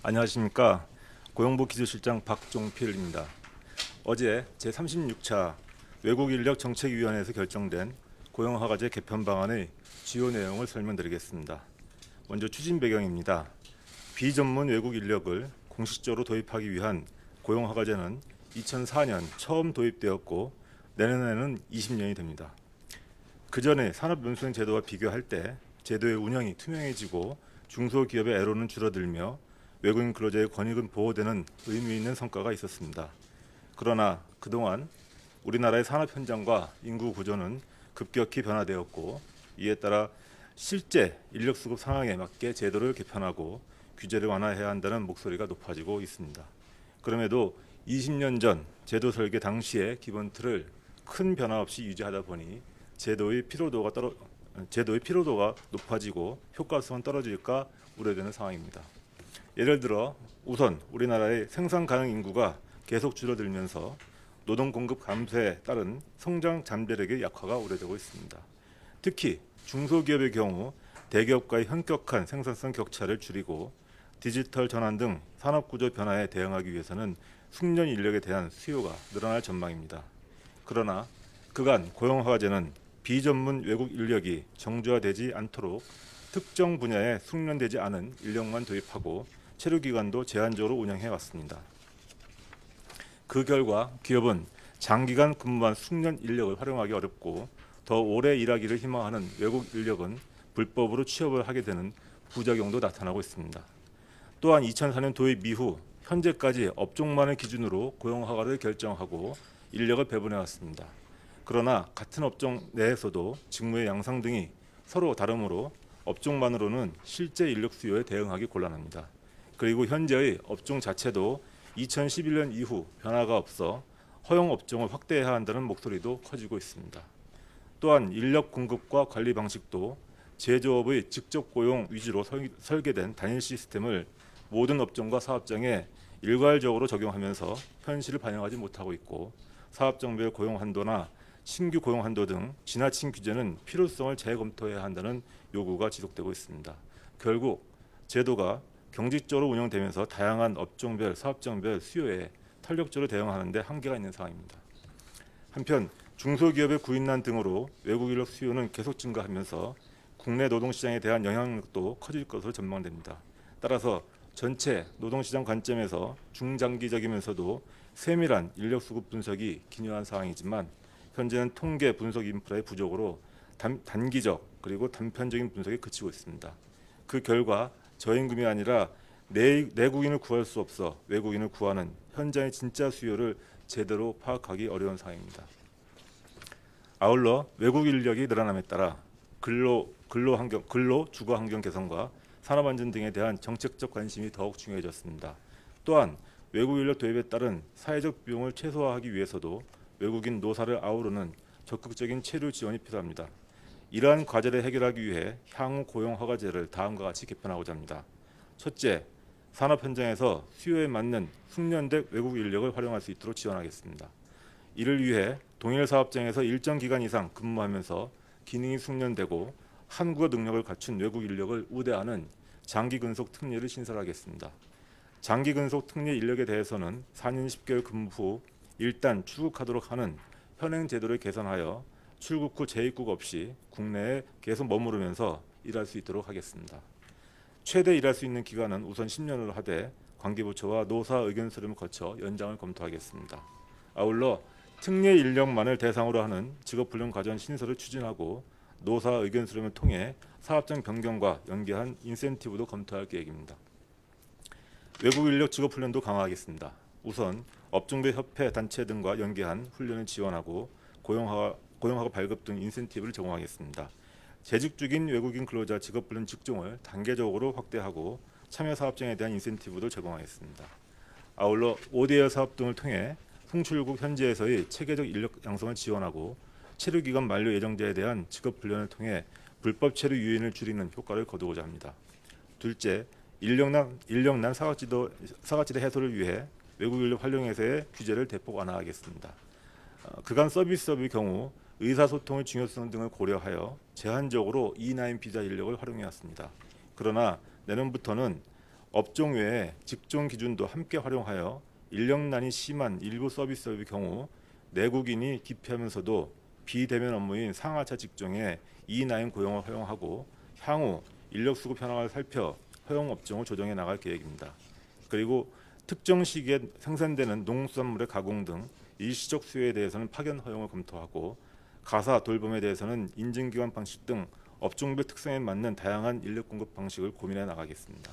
안녕하십니까. 고용부 기조실장 박종필입니다. 어제 제36차 외국인력정책위원회에서 결정된 고용허가제 개편 방안의 주요 내용을 설명드리겠습니다. 먼저 추진 배경입니다. 비전문 외국 인력을 공식적으로 도입하기 위한 고용허가제는 2004년 처음 도입되었고 내년에는 20년이 됩니다. 그 전에 산업연수생 제도와 비교할 때 제도의 운영이 투명해지고 중소기업의 애로는 줄어들며 외국인 근로자의 권익은 보호되는 의미 있는 성과가 있었습니다. 그러나 그동안 우리나라의 산업 현장과 인구 구조는 급격히 변화되었고 이에 따라 실제 인력 수급 상황에 맞게 제도를 개편하고 규제를 완화해야 한다는 목소리가 높아지고 있습니다. 그럼에도 20년 전 제도 설계 당시의 기본 틀을 큰 변화 없이 유지하다 보니 제도의 피로도가 높아지고 효과성은 떨어질까 우려되는 상황입니다. 예를 들어 우선 우리나라의 생산 가능 인구가 계속 줄어들면서 노동 공급 감소에 따른 성장 잠재력의 약화가 우려되고 있습니다. 특히 중소기업의 경우 대기업과의 현격한 생산성 격차를 줄이고 디지털 전환 등 산업 구조 변화에 대응하기 위해서는 숙련 인력에 대한 수요가 늘어날 전망입니다. 그러나 그간 고용허가제는 비전문 외국 인력이 정조화되지 않도록 특정 분야에 숙련되지 않은 인력만 도입하고 체류 기간도 제한적으로 운영해 왔습니다. 그 결과 기업은 장기간 근무한 숙련 인력을 활용하기 어렵고 더 오래 일하기를 희망하는 외국 인력은 불법으로 취업을 하게 되는 부작용도 나타나고 있습니다. 또한 2004년 도입 이후 현재까지 업종만을 기준으로 고용허가를 결정하고 인력을 배분해 왔습니다. 그러나 같은 업종 내에서도 직무의 양상 등이 서로 다르므로 업종만으로는 실제 인력 수요에 대응하기 곤란합니다. 그리고 현재의 업종 자체도 2011년 이후 변화가 없어 허용 업종을 확대해야 한다는 목소리도 커지고 있습니다. 또한 인력 공급과 관리 방식도 제조업의 직접 고용 위주로 설계된 단일 시스템을 모든 업종과 사업장에 일괄적으로 적용하면서 현실을 반영하지 못하고 있고 사업장별 고용 한도나 신규 고용 한도 등 지나친 규제는 필요성을 재검토해야 한다는 요구가 지속되고 있습니다. 결국 제도가 경직적으로 운영되면서 다양한 업종별, 사업장별 수요에 탄력적으로 대응하는 데 한계가 있는 상황입니다. 한편 중소기업의 구인난 등으로 외국 인력 수요는 계속 증가하면서 국내 노동시장에 대한 영향력도 커질 것으로 전망됩니다. 따라서 전체 노동시장 관점에서 중장기적이면서도 세밀한 인력 수급 분석이 기요한 상황이지만 현재는 통계 분석 인프라의 부족으로 단기적 그리고 단편적인 분석에 그치고 있습니다. 그 결과 저임금이 아니라 내국인을 구할 수 없어 외국인을 구하는 현장의 진짜 수요를 제대로 파악하기 어려운 상황입니다. 아울러 외국 인력이 늘어남에 따라 근로 주거 환경 개선과 산업 안전 등에 대한 정책적 관심이 더욱 중요해졌습니다. 또한 외국 인력 도입에 따른 사회적 비용을 최소화하기 위해서도 외국인 노사를 아우르는 적극적인 체류 지원이 필요합니다. 이러한 과제를 해결하기 위해 향후 고용허가제를 다음과 같이 개편하고자 합니다. 첫째, 산업 현장에서 수요에 맞는 숙련된 외국 인력을 활용할 수 있도록 지원하겠습니다. 이를 위해 동일 사업장에서 일정 기간 이상 근무하면서 기능이 숙련되고 한국어 능력을 갖춘 외국 인력을 우대하는 장기 근속 특례를 신설하겠습니다. 장기 근속 특례 인력에 대해서는 4년 10개월 근무 후 일단 출국하도록 하는 현행 제도를 개선하여 출국 후 재입국 없이 국내에 계속 머무르면서 일할 수 있도록 하겠습니다. 최대 일할 수 있는 기간은 우선 10년으로 하되 관계부처와 노사 의견 수렴을 거쳐 연장을 검토하겠습니다. 아울러 특례 인력만을 대상으로 하는 직업훈련 과정 신설을 추진하고 노사 의견 수렴을 통해 사업장 변경과 연계한 인센티브도 검토할 계획입니다. 외국 인력 직업훈련도 강화하겠습니다. 우선 업종별 협회 단체 등과 연계한 훈련을 지원하고 고용허가 발급 등 인센티브를 제공하겠습니다. 재직 중인 외국인 근로자 직업훈련 직종을 단계적으로 확대하고 참여 사업장에 대한 인센티브도 제공하겠습니다. 아울러 ODA 사업 등을 통해 송출국 현지에서의 체계적 인력 양성을 지원하고 체류 기간 만료 예정자에 대한 직업훈련을 통해 불법 체류 유인을 줄이는 효과를 거두고자 합니다. 둘째, 인력난 사각지대 해소를 위해 외국 인력 활용에서의 규제를 대폭 완화하겠습니다. 그간 서비스업의 경우 의사소통의 중요성 등을 고려하여 제한적으로 E9 비자 인력을 활용해왔습니다. 그러나 내년부터는 업종 외에 직종 기준도 함께 활용하여 인력난이 심한 일부 서비스업의 경우 내국인이 기피하면서도 비대면 업무인 상하차 직종에 E9 고용을 허용하고 향후 인력 수급 현황을 살펴 허용 업종을 조정해 나갈 계획입니다. 그리고 특정 시기에 생산되는 농수산물의 가공 등 일시적 수요에 대해서는 파견 허용을 검토하고 가사 돌봄에 대해서는 인증기관 방식 등 업종별 특성에 맞는 다양한 인력 공급 방식을 고민해 나가겠습니다.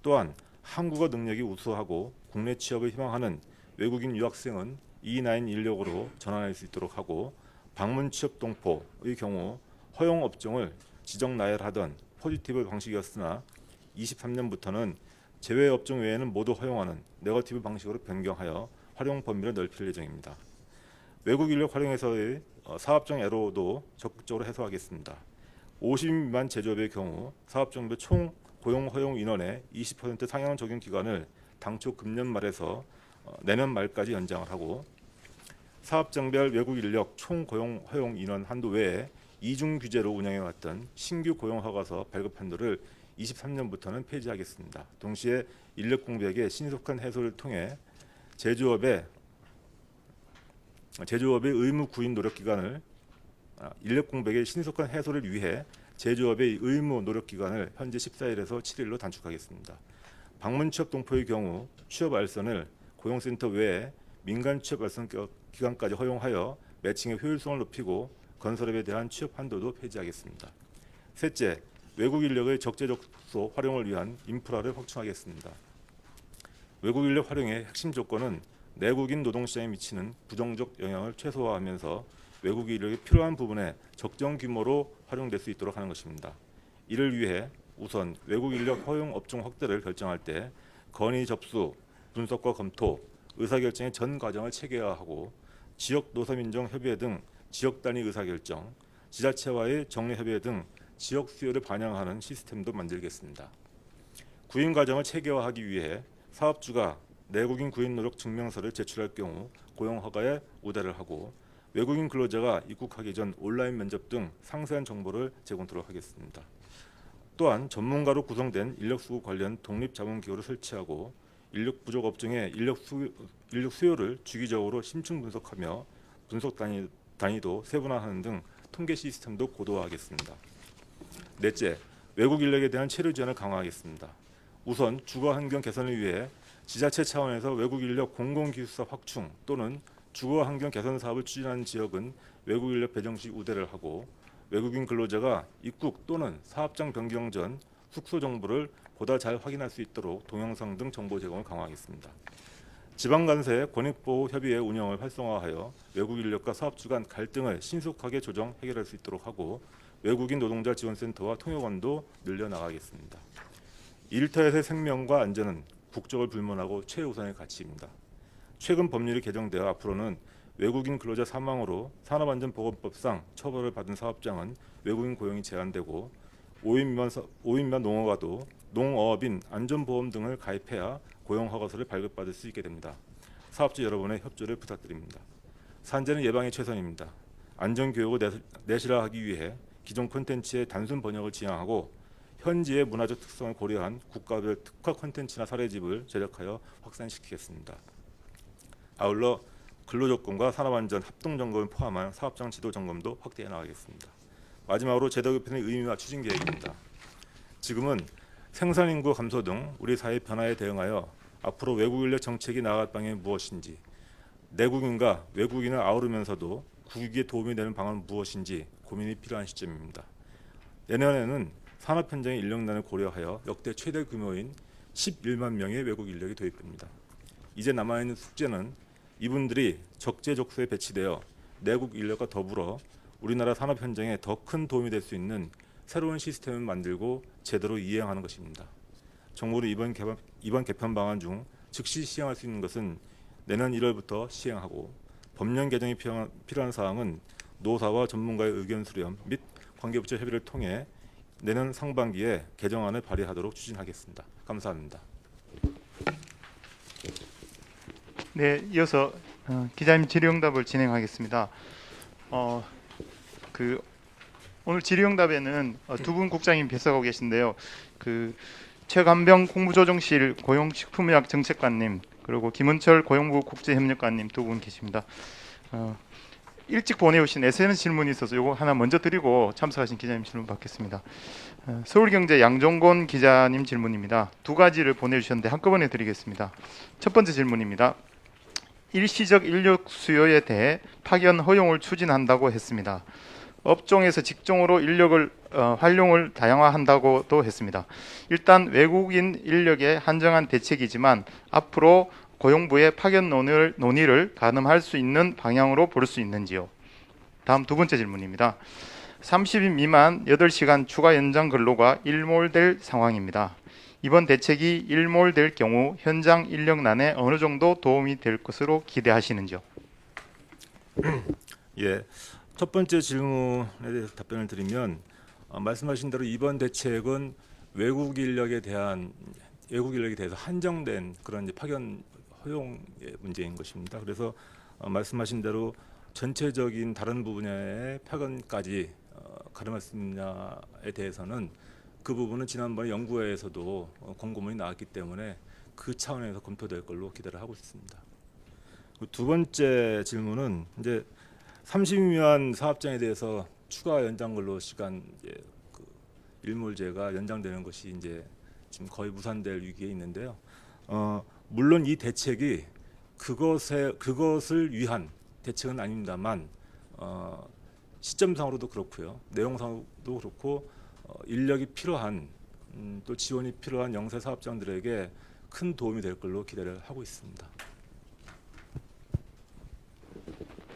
또한 한국어 능력이 우수하고 국내 취업을 희망하는 외국인 유학생은 E9 인력으로 전환할 수 있도록 하고 방문 취업 동포의 경우 허용 업종을 지정 나열하던 포지티브 방식이었으나 23년부터는 제외 업종 외에는 모두 허용하는 네거티브 방식으로 변경하여 활용 범위를 넓힐 예정입니다. 외국 인력 활용에서의 사업장 애로도 적극적으로 해소하겠습니다. 50인 미만 제조업의 경우 사업장별 총 고용 허용 인원의 20% 상향 적용 기간을 당초 금년 말에서 내년 말까지 연장을 하고 사업장별 외국 인력 총 고용 허용 인원 한도 외에 이중 규제로 운영해왔던 신규 고용 허가서 발급 한도를 23년부터는 폐지하겠습니다. 동시에 인력 공백의 신속한 해소를 통해 제조업의 의무 구인 노력 기간을 인력 공백의 신속한 해소를 위해 제조업의 의무 노력 기간을 현재 14일에서 7일로 단축하겠습니다. 방문 취업 동포의 경우 취업 알선을 고용센터 외에 민간 취업 알선 기간까지 허용하여 매칭의 효율성을 높이고 건설업에 대한 취업 한도도 폐지하겠습니다. 셋째, 외국 인력의 적재적소 활용을 위한 인프라를 확충하겠습니다. 외국 인력 활용의 핵심 조건은 내국인 노동시장에 미치는 부정적 영향을 최소화하면서 외국 인력이 필요한 부분에 적정 규모로 활용될 수 있도록 하는 것입니다. 이를 위해 우선 외국 인력 허용 업종 확대를 결정할 때 건의 접수, 분석과 검토, 의사결정의 전 과정을 체계화하고 지역 노사민정협의회 등 지역 단위 의사결정, 지자체와의 정례협의회 등 지역 수요를 반영하는 시스템도 만들겠습니다. 구인 과정을 체계화하기 위해 사업주가 내국인 구인 노력 증명서를 제출할 경우 고용 허가에 우대를 하고 외국인 근로자가 입국하기 전 온라인 면접 등 상세한 정보를 제공토록 하겠습니다. 또한 전문가로 구성된 인력 수급 관련 독립자문기구를 설치하고 인력 부족 업종의 인력 수요를 주기적으로 심층 분석하며 분석 단위도 세분화하는 등 통계 시스템도 고도화하겠습니다. 넷째, 외국 인력에 대한 체류 지원을 강화하겠습니다. 우선 주거 환경 개선을 위해 지자체 차원에서 외국 인력 공공기숙사 확충 또는 주거 환경 개선 사업을 추진하는 지역은 외국 인력 배정 시 우대를 하고 외국인 근로자가 입국 또는 사업장 변경 전 숙소 정보를 보다 잘 확인할 수 있도록 동영상 등 정보 제공을 강화하겠습니다. 지방간세 권익보호협의회 운영을 활성화하여 외국 인력과 사업주 간 갈등을 신속하게 조정 해결할 수 있도록 하고 외국인 노동자 지원센터와 통역원도 늘려나가겠습니다. 일터에서의 생명과 안전은 국적을 불문하고 최우선의 가치입니다. 최근 법률이 개정되어 앞으로는 외국인 근로자 사망으로 산업안전보건법상 처벌을 받은 사업장은 외국인 고용이 제한되고 5인 미만 농어가도 농어업인 안전보험 등을 가입해야 고용허가서를 발급받을 수 있게 됩니다. 사업주 여러분의 협조를 부탁드립니다. 산재는 예방이 최선입니다. 안전교육을 내실화하기 위해 기존 콘텐츠의 단순 번역을 지향하고 현지의 문화적 특성을 고려한 국가별 특화 콘텐츠나 사례집을 제작하여 확산시키겠습니다. 아울러 근로조건과 산업안전 합동점검을 포함한 사업장 지도 점검도 확대해 나가겠습니다. 마지막으로 제도 개편의 의미와 추진 계획입니다. 지금은 생산인구 감소 등 우리 사회 변화에 대응하여 앞으로 외국 인력 정책이 나아갈 방향이 무엇인지, 내국인과 외국인을 아우르면서도 국익에 도움이 되는 방안은 무엇인지 고민이 필요한 시점입니다. 내년에는 산업 현장의 인력난을 고려하여 역대 최대 규모인 11만 명의 외국 인력이 도입됩니다. 이제 남아있는 숙제는 이분들이 적재적소에 배치되어 내국 인력과 더불어 우리나라 산업 현장에 더 큰 도움이 될 수 있는 새로운 시스템을 만들고 제대로 이행하는 것입니다. 정부는 이번 개편 방안 중 즉시 시행할 수 있는 것은 내년 1월부터 시행하고 법령 개정이 필요한 사항은 노사와 전문가의 의견 수렴 및 관계부처 협의를 통해 내년 상반기에 개정안을 발의하도록 추진하겠습니다. 감사합니다. 네, 이어서 기자님 질의응답을 진행하겠습니다. 오늘 질의응답에는 두 분 국장님 뱃속하고 계신데요. 최간병 공무조정실 고용식품의학 정책관님, 그리고 김은철 고용부 국제협력관님 두 분 계십니다. 일찍 보내오신 SNS 질문이 있어서 이거 하나 먼저 드리고 참석하신 기자님 질문 받겠습니다. 서울경제 양종곤 기자님 질문입니다. 두 가지를 보내주셨는데 한꺼번에 드리겠습니다. 첫 번째 질문입니다. 일시적 인력 수요에 대해 파견 허용을 추진한다고 했습니다. 업종에서 직종으로 인력을 활용을 다양화한다고도 했습니다. 일단 외국인 인력에 한정한 대책이지만 앞으로 고용부의 파견 논의를 가늠할 수 있는 방향으로 볼 수 있는지요. 다음 두 번째 질문입니다. 30인 미만 8시간 추가 연장 근로가 일몰될 상황입니다. 이번 대책이 일몰될 경우 현장 인력난에 어느 정도 도움이 될 것으로 기대하시는지요. 예, 첫 번째 질문에 대해서 답변을 드리면 말씀하신 대로 이번 대책은 외국 인력에 대해서 한정된 그런 이제 파견 허용의 문제인 것입니다. 그래서 말씀하신 대로 전체적인 다른 분야의 파견까지 가름할 수 있느냐에 대해서는 그 부분은 지난번에 연구회에서도 공고문이 나왔기 때문에 그 차원에서 검토될 걸로 기대를 하고 있습니다. 두 번째 질문은 이제 30인 미만 사업장에 대해서 추가 연장 근로 시간 그 일몰제가 연장되는 것이 이제 지금 거의 무산될 위기에 있는데요. 물론 이 대책이 그것을 위한 대책은 아닙니다만 시점상으로도 그렇고요, 내용상으로도 그렇고 인력이 필요한 또 지원이 필요한 영세 사업장들에게 큰 도움이 될 걸로 기대를 하고 있습니다.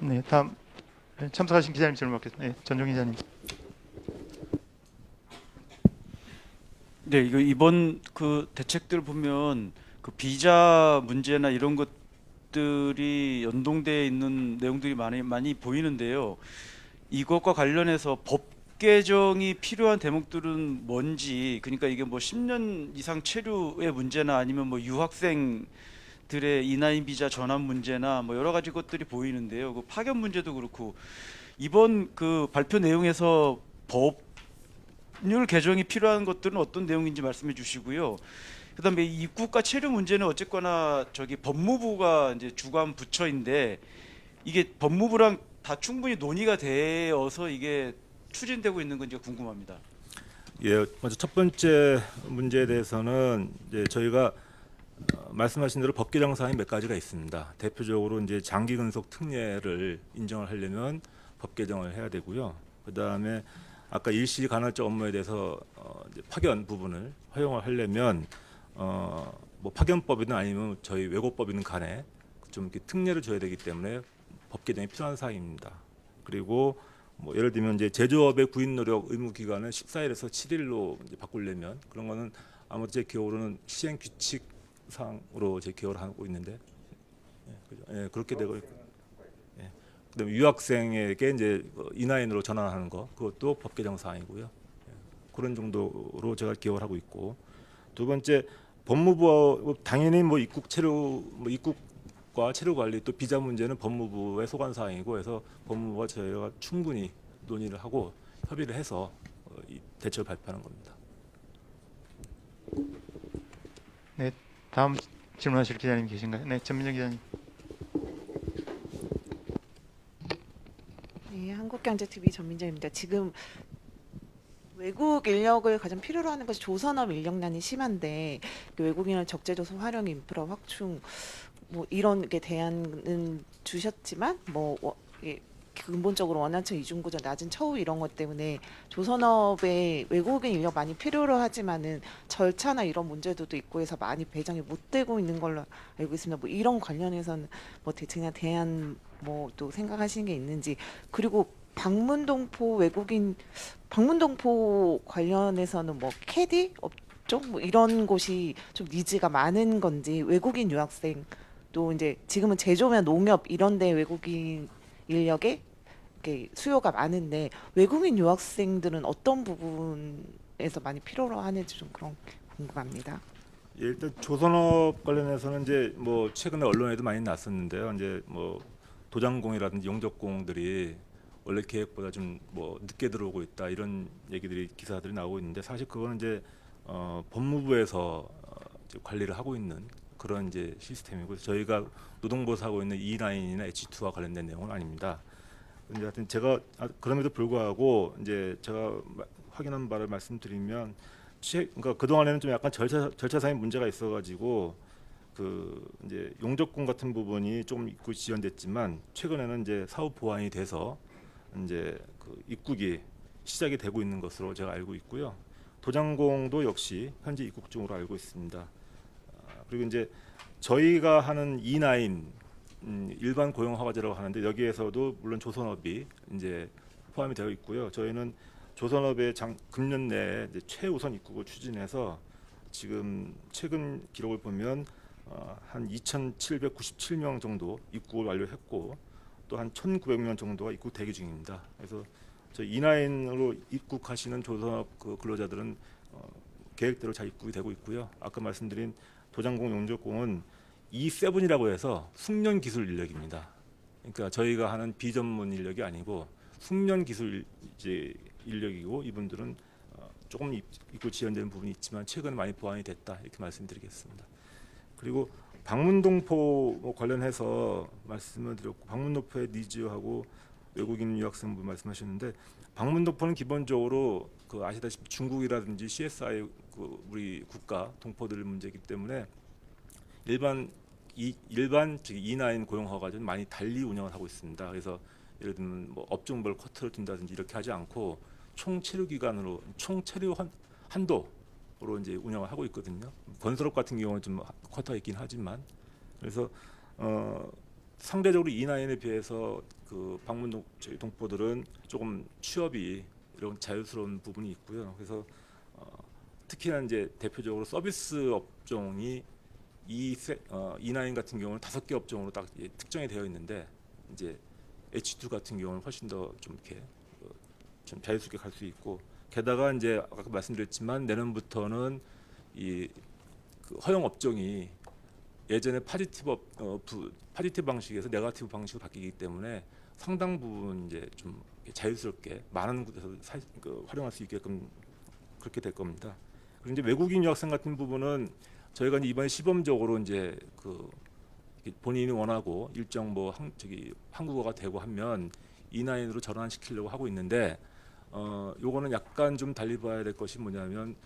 네, 다음 참석하신 기자님 질문 받겠습니다. 네, 전종 기자님. 네, 이거 이번 그 대책들 보면 그 비자 문제나 이런 것들이 연동돼 있는 내용들이 많이 보이는데요. 이것과 관련해서 법 개정이 필요한 대목들은 뭔지, 그러니까 이게 뭐 10년 이상 체류의 문제나 아니면 뭐 유학생들의 이나인 비자 전환 문제나 뭐 여러 가지 것들이 보이는데요. 그 파견 문제도 그렇고 이번 그 발표 내용에서 법률 개정이 필요한 것들은 어떤 내용인지 말씀해 주시고요. 그다음에 입국과 체류 문제는 어쨌거나 저기 법무부가 이제 주관 부처인데 이게 법무부랑 다 충분히 논의가 되어서 이게 추진되고 있는 건지 궁금합니다. 예, 먼저 첫 번째 문제에 대해서는 이제 저희가 말씀하신 대로 법 개정 사항이 몇 가지가 있습니다. 대표적으로 이제 장기 근속 특례를 인정을 하려면 법 개정을 해야 되고요. 그다음에 아까 일시 간헐적 업무에 대해서 이제 파견 부분을 허용을 하려면 뭐 파견법이든 아니면 저희 외고법이든 간에 좀 이렇게 특례를 줘야 되기 때문에 법 개정이 필요한 사항입니다. 그리고 뭐 예를 들면 이제 제조업의 구인 노력 의무 기간을 14일에서 7일로 이제 바꾸려면 그런 거는 아무튼 제 기억으로는 시행 규칙 상으로 제 기억을 하고 있는데, 예, 그렇게 되고 있고, 예. 그다음에 유학생에게 이제 이나인으로 전환하는 거 그것도 법 개정 사항이고요. 예, 그런 정도로 제가 기억을 하고 있고, 두 번째 법무부 당연히 뭐 입국 체류 뭐 입국과 체류 관리 또 비자 문제는 법무부의 소관 사항이고 해서 법무부와 저희가 충분히 논의를 하고 협의를 해서 이 대책을 발표하는 겁니다. 네, 다음 질문하실 기자님 계신가요? 네, 전민정 기자님. 네, 한국경제TV 전민정입니다. 지금 외국 인력을 가장 필요로 하는 것이 조선업 인력난이 심한데 외국인을 적재조선 활용 인프라 확충 뭐 이런 게 대안은 주셨지만 뭐 근본적으로 원활성 이중구조 낮은 처우 이런 것 때문에 조선업에 외국인 인력 많이 필요로 하지만은 절차나 이런 문제도 있고 해서 많이 배정이 못 되고 있는 걸로 알고 있습니다. 뭐 이런 관련해서는 뭐 대책이나 대안 뭐 또 생각하시는 게 있는지, 그리고 방문동포 관련해서는 뭐 캐디 업종 뭐 이런 곳이 좀 니즈가 많은 건지, 외국인 유학생 또 이제 지금은 제조나 농협 이런데 외국인 인력에 수요가 많은데 외국인 유학생들은 어떤 부분에서 많이 필요로 하는지 좀 그런 궁금합니다. 예, 일단 조선업 관련해서는 이제 뭐 최근에 언론에도 많이 났었는데요. 이제 뭐 도장공이라든지 용접공들이 원래 계획보다 좀 뭐 늦게 들어오고 있다 이런 얘기들이 기사들이 나오고 있는데, 사실 그거는 이제 법무부에서 이제 관리를 하고 있는 그런 이제 시스템이고 저희가 노동부에서 하고 있는 E9이나 H2와 관련된 내용은 아닙니다. 근데 하여튼 제가 그럼에도 불구하고 이제 제가 확인한 바를 말씀드리면 그러니까 그 동안에는 좀 약간 절차상의 문제가 있어가지고 그 이제 용적금 같은 부분이 좀 입구 지연됐지만 최근에는 이제 사후 보완이 돼서 이제 그 입국이 시작이 되고 있는 것으로 제가 알고 있고요. 도장공도 역시 현재 입국 중으로 알고 있습니다. 그리고 이제 저희가 하는 E9 일반 고용 허가제라고 하는데 여기에서도 물론 조선업이 이제 포함이 되어 있고요. 저희는 조선업의 금년 내에 이제 최우선 입국을 추진해서 지금 최근 기록을 보면 한 2,797명 정도 입국을 완료했고 또 한 1,900명 정도가 입국 대기 중입니다. 그래서 저희 E9으로 입국하시는 조선업 그 근로자들은 계획대로 잘 입국이 되고 있고요. 아까 말씀드린 도장공, 용접공은 E7이라고 해서 숙련 기술 인력입니다. 그러니까 저희가 하는 비전문 인력이 아니고 숙련 기술 이제 인력이고 이분들은 조금 입국 지연되는 부분이 있지만 최근에 많이 보완이 됐다 이렇게 말씀드리겠습니다. 그리고 방문동포 관련해서 말씀을 드렸고 방문동포의 니즈하고 외국인 유학생분 말씀하셨는데 방문동포는 기본적으로 그 아시다시피 중국이라든지 CSI 그 우리 국가 동포들 문제이기 때문에 일반 E9 고용 허가제는 많이 달리 운영을 하고 있습니다. 그래서 예를 들면 뭐 업종별 쿼터를 둔다든지 이렇게 하지 않고 총 체류 기간으로 총 체류 한도로 이제 운영을 하고 있거든요. 건설업 같은 경우는 좀 쿼터가 있긴 하지만 그래서 상대적으로 E9에 비해서 그 방문 동포들은 조금 취업이 이런 자유스러운 부분이 있고요. 그래서 특히나 이제 대표적으로 서비스 업종이 E9 같은 경우는 5개 업종으로 딱 특정이 되어 있는데 이제 H2 같은 경우는 훨씬 더 좀 이렇게 좀 자유스럽게 갈 수 있고 게다가 이제 아까 말씀드렸지만 내년부터는 그 허용 업종이 예전에 파지티브 방식에서 네거티브 방식으로 바뀌기 때문에 상당 부분 이제 좀 자유스럽게 많은 곳에서 활용할 수 있게끔 그렇게 될 겁니다. 그리고 이제 외국인 유학생 같은 부분은 저희가 이번에 시범적으로 이제 그 본인이 원하고 일정 뭐 한국어가 되고 하면 E9으로 전환시키려고 하고 있는데 요거는 약간 좀 달리 봐야 될 것이 뭐냐면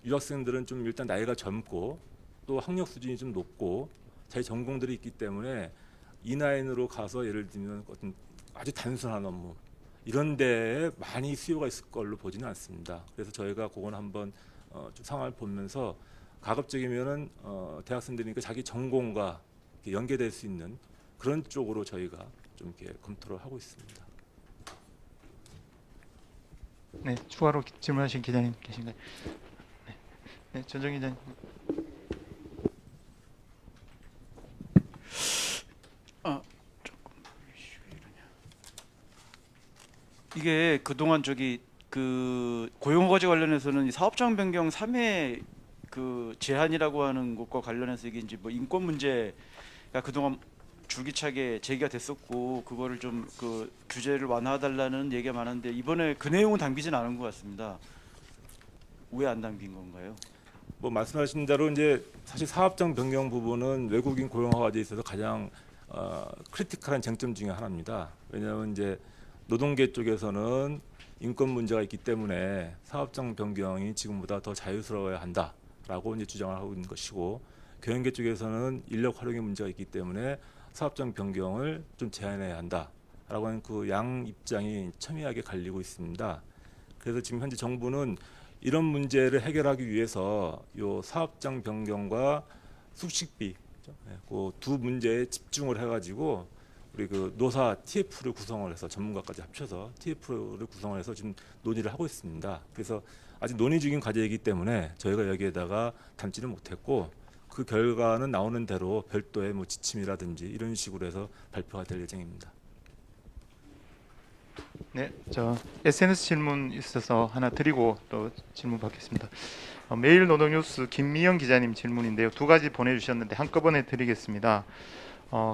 유학생들은 좀 일단 나이가 젊고 또 학력 수준이 좀 높고 자기 전공들이 있기 때문에 E9으로 가서 예를 들면 어떤 아주 단순한 업무 이런 데에 많이 수요가 있을 걸로 보지는 않습니다. 그래서 저희가 그건 한번 좀 상황을 보면서 가급적이면은 대학생들이니까 자기 전공과 이렇게 연계될 수 있는 그런 쪽으로 저희가 좀 이렇게 검토를 하고 있습니다. 네, 추가로 질문하신 기자님 계신가요? 네, 전정 기자님. 이게 그동안 그 고용허가제 관련해서는 이 사업장 변경 3회 그 제한이라고 하는 것과 관련해서 이게 이제 뭐 인권 문제가 그동안 줄기차게 제기가 됐었고 그거를 좀 그 규제를 완화해달라는 얘기가 많은데 이번에 그 내용은 담기진 않은 것 같습니다. 왜 안 담긴 건가요? 뭐 말씀하신 대로 이제 사실 사업장 변경 부분은 외국인 고용 허가제에 있어서 가장 크리티컬한 쟁점 중에 하나입니다. 왜냐하면 이제 노동계 쪽에서는 인권 문제가 있기 때문에 사업장 변경이 지금보다 더 자유스러워야 한다라고 이제 주장을 하고 있는 것이고 경영계 쪽에서는 인력 활용의 문제가 있기 때문에 사업장 변경을 좀 제한해야 한다라고 하는 그 양 입장이 첨예하게 갈리고 있습니다. 그래서 지금 현재 정부는 이런 문제를 해결하기 위해서 요 사업장 변경과 숙식비 그 두 문제에 집중을 해가지고 우리 그 노사 TF를 구성을 해서 전문가까지 합쳐서 TF를 구성을 해서 지금 논의를 하고 있습니다. 그래서 아직 논의 중인 과제이기 때문에 저희가 여기에다가 담지는 못했고 그 결과는 나오는 대로 별도의 뭐 지침이라든지 이런 식으로 해서 발표가 될 예정입니다. 네, 저 SNS 질문 있어서 하나 드리고 또 질문 받겠습니다. 매일노동뉴스 김미영 기자님 질문인데요. 두 가지 보내주셨는데 한꺼번에 드리겠습니다.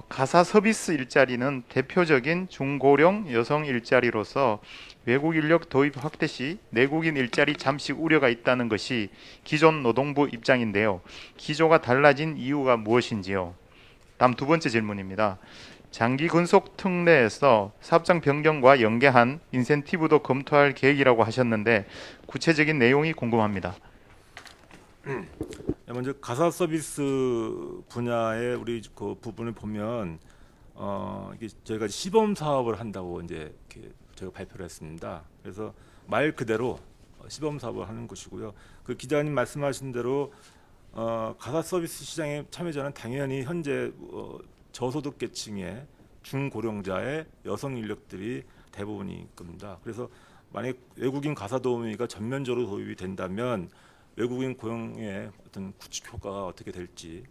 가사 서비스 일자리는 대표적인 중고령 여성 일자리로서 외국 인력 도입 확대 시 내국인 일자리 잠식 우려가 있다는 것이 기존 노동부 입장인데요. 기조가 달라진 이유가 무엇인지요? 다음 두 번째 질문입니다. 장기 근속 특례에서 사업장 변경과 연계한 인센티브도 검토할 계획이라고 하셨는데 구체적인 내용이 궁금합니다. 먼저 가사 서비스 분야의 우리 그 부분을 보면 이게 저희가 시범 사업을 한다고 이제 이렇게 저희가 발표를 했습니다. 그래서 말 그대로 시범 사업을 하는 것이고요. 그 기자님 말씀하신 대로 가사 서비스 시장에 참여자는 당연히 현재 저소득계층의 중고령자의 여성 인력들이 대부분일 겁니다. 그래서 만약 외국인 가사 도우미가 전면적으로 도입이 된다면 외국인 고용의 어떤 구축 효과가 어떻게 될지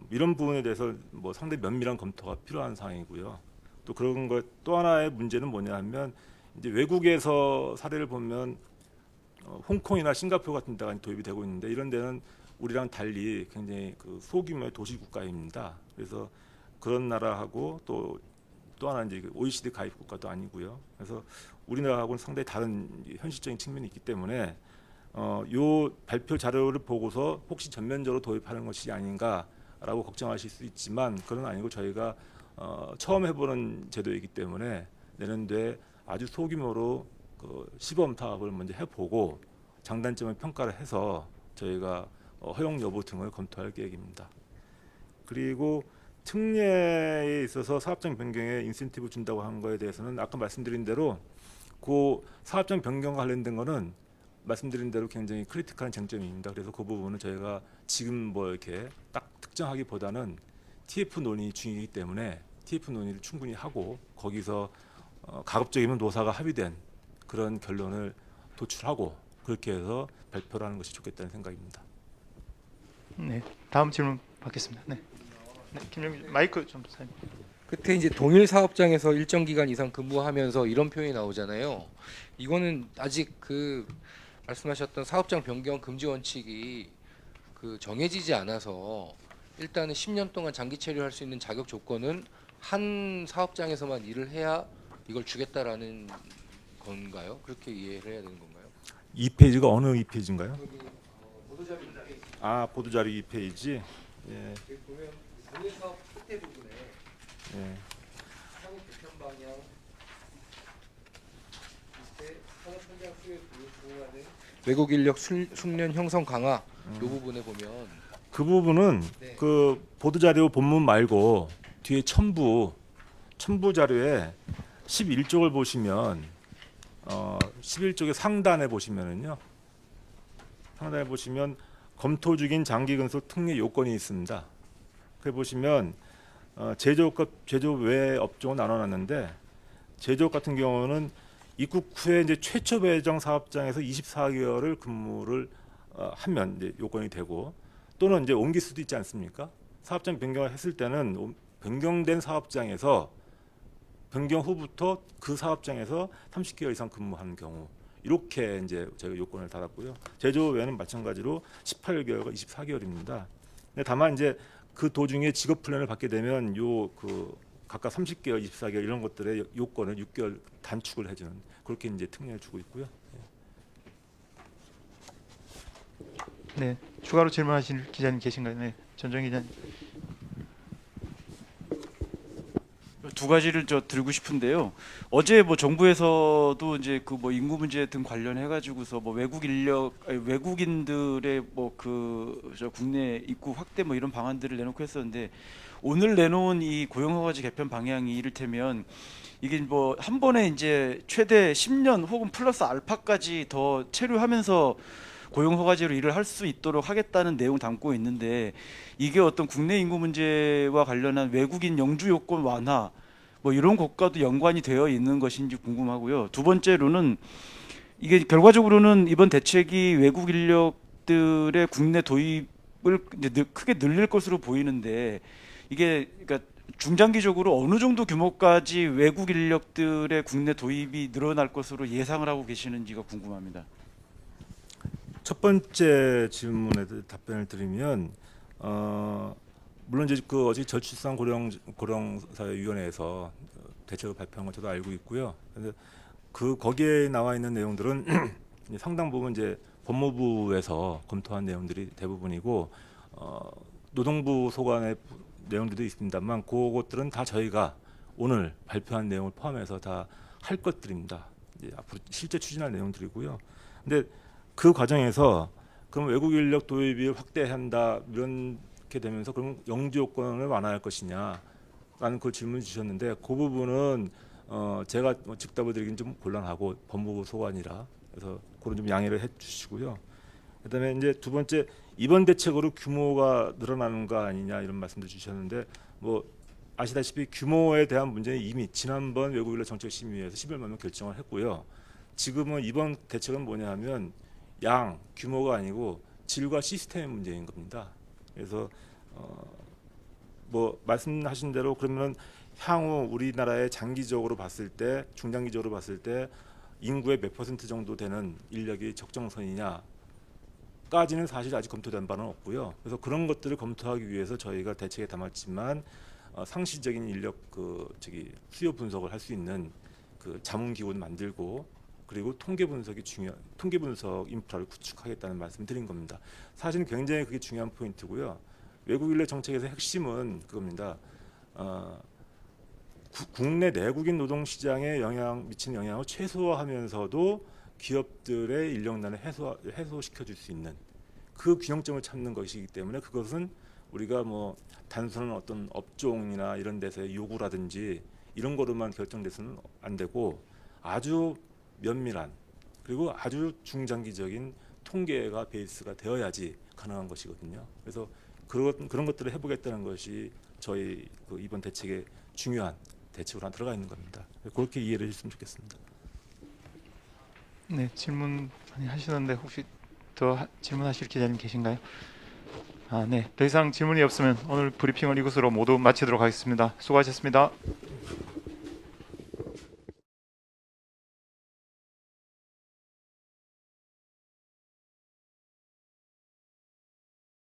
이런 부분에 대해서 뭐 상당히 면밀한 검토가 필요한 사항이고요. 또 그런 것 또 하나의 문제는 뭐냐하면 이제 외국에서 사례를 보면 홍콩이나 싱가포르 같은 데가 도입이 되고 있는데 이런 데는 우리랑 달리 굉장히 그 소규모의 도시 국가입니다. 그래서 그런 나라하고 또 하나 이제 OECD 가입 국가도 아니고요. 그래서 우리나라하고는 상당히 다른 현실적인 측면이 있기 때문에 요 발표 자료를 보고서 혹시 전면적으로 도입하는 것이 아닌가라고 걱정하실 수 있지만 그건 아니고 저희가 처음 해보는 제도이기 때문에 내년도에 아주 소규모로 그 시범 사업을 먼저 해보고 장단점을 평가를 해서 저희가 허용 여부 등을 검토할 계획입니다. 그리고 특례에 있어서 사업장 변경에 인센티브 준다고 한 거에 대해서는 아까 말씀드린 대로 그 사업장 변경과 관련된 거는 말씀드린 대로 굉장히 크리티컬한 쟁점입니다. 그래서 그 부분은 저희가 지금 뭐 이렇게 딱 특정하기보다는 TF 논의 중이기 때문에 TF 논의를 충분히 하고 거기서 가급적이면 노사가 합의된 그런 결론을 도출하고 그렇게 해서 발표를 하는 것이 좋겠다는 생각입니다. 네, 다음 질문 받겠습니다. 네, 김영규 마이크 좀 사용. 끝에 이제 동일 사업장에서 일정 기간 이상 근무하면서 이런 표현이 나오잖아요. 이거는 아직 그 말씀하셨던 사업장 변경 금지 원칙이 그 정해지지 않아서 일단은 10년 동안 장기 체류할 수 있는 자격 조건은 한 사업장에서만 일을 해야 이걸 주겠다라는 건가요? 그렇게 이해를 해야 되는 건가요? 2페이지가 어느 2페이지인가요? 보도자료 보도자료 2페이지. 예. 여기 보면 동일 사업 끝에 부분에 예. 상업 개편 방향 밑에 산업 현장 수요에 부응하는 외국 인력 숙련 형성 강화 이 부분에 보면 그 부분은 네. 그 보도자료 본문 말고 뒤에 첨부 자료에 11쪽을 보시면 11쪽의 상단에 보시면은요. 상단에 보시면 검토 중인 장기 근속 특례 요건이 있습니다. 그 보시면 제조업 외 업종을 나눠놨는데 제조업 같은 경우는 입국 후에 이제 최초 배정 사업장에서 24개월을 근무를 하면 이제 요건이 되고 또는 이제 옮길 수도 있지 않습니까? 사업장 변경을 했을 때는 변경된 사업장에서 변경 후부터 그 사업장에서 30개월 이상 근무하는 경우 이렇게 이제 저희가 요건을 달았고요. 제조업 외에는 마찬가지로 18개월과 24개월입니다. 근데 다만 이제 그 도중에 직업 훈련을 받게 되면 요 그 각각 30개월, 24개월 이런 것들의 요건을 6개월 단축을 해주는 그렇게 이제 특례를 주고 있고요. 네, 추가로 질문하실 기자님 계신가요? 네, 전정 기자님. 두 가지를 들고 싶은데요. 어제 뭐 정부에서도 이제 그 뭐 인구 문제 등 관련해 가지고서 뭐 외국인들의 뭐 그 국내 입국 확대 뭐 이런 방안들을 내놓고 했었는데 오늘 내놓은 이 고용허가제 개편 방향이 이를테면 이게 뭐 한 번에 이제 최대 10년 혹은 플러스 알파까지 더 체류하면서 고용허가제로 일을 할 수 있도록 하겠다는 내용 담고 있는데 이게 어떤 국내 인구 문제와 관련한 외국인 영주 요건 완화 뭐 이런 것과도 연관이 되어 있는 것인지 궁금하고요. 두 번째로는 이게 결과적으로는 이번 대책이 외국 인력들의 국내 도입을 이제 크게 늘릴 것으로 보이는데 이게 그러니까 중장기적으로 어느 정도 규모까지 외국 인력들의 국내 도입이 늘어날 것으로 예상을 하고 계시는지가 궁금합니다. 첫 번째 질문에 답변을 드리면 물론 이제 그 어제 저출산 고령사회위원회에서 대책을 발표한 건 저도 알고 있고요. 근데 그 거기에 나와 있는 내용들은 이제 상당 부분 이제 법무부에서 검토한 내용들이 대부분이고 노동부 소관의 내용들도 있습니다만 그것들은 다 저희가 오늘 발표한 내용을 포함해서 다 할 것들입니다. 이제 앞으로 실제 추진할 내용들이고요. 근데 그 과정에서 그럼 외국 인력 도입을 확대한다 이렇게 되면서 그럼 영주 요건을 완화할 것이냐라는 그 질문 주셨는데 그 부분은 제가 즉답을 드리긴 좀 곤란하고 법무부 소관이라 그래서 그런 좀 양해를 해주시고요. 그다음에 이제 두 번째 이번 대책으로 규모가 늘어나는 거 아니냐 이런 말씀도 주셨는데 뭐 아시다시피 규모에 대한 문제는 이미 지난번 외국인력 정책심의회에서 11만 명 결정을 했고요. 지금은 이번 대책은 뭐냐 하면 양 규모가 아니고 질과 시스템의 문제인 겁니다. 그래서 뭐 말씀하신 대로 그러면 향후 우리나라에 장기적으로 봤을 때 중장기적으로 봤을 때 인구의 몇 % 정도 되는 인력이 적정선이냐 까지는 사실 아직 검토된 바는 없고요. 그래서 그런 것들을 검토하기 위해서 저희가 대책에 담았지만 상시적인 인력 수요 분석을 할 수 있는 그 자문 기구를 만들고 그리고 통계 분석 인프라를 구축하겠다는 말씀드린 겁니다. 사실은 굉장히 그게 중요한 포인트고요. 외국 인력 정책에서 핵심은 그겁니다. 국내 내국인 노동 시장에 미치는 영향을 최소화하면서도 기업들의 인력난을 해소시켜 줄 수 있는 그 균형점을 찾는 것이기 때문에 그것은 우리가 뭐 단순한 어떤 업종이나 이런 데서의 요구라든지 이런 거로만 결정돼서는 안 되고 아주 면밀한 그리고 아주 중장기적인 통계가 베이스가 되어야지 가능한 것이거든요. 그래서 그런 것들을 해보겠다는 것이 저희 그 이번 대책의 중요한 대책으로 하나 들어가 있는 겁니다. 그렇게 이해를 해주시면 좋겠습니다. 네, 질문 많이 하시던데 혹시 더 질문하실 기자님 계신가요? 네. 더 이상 질문이 없으면 오늘 브리핑을 이것으로 모두 마치도록 하겠습니다. 수고하셨습니다.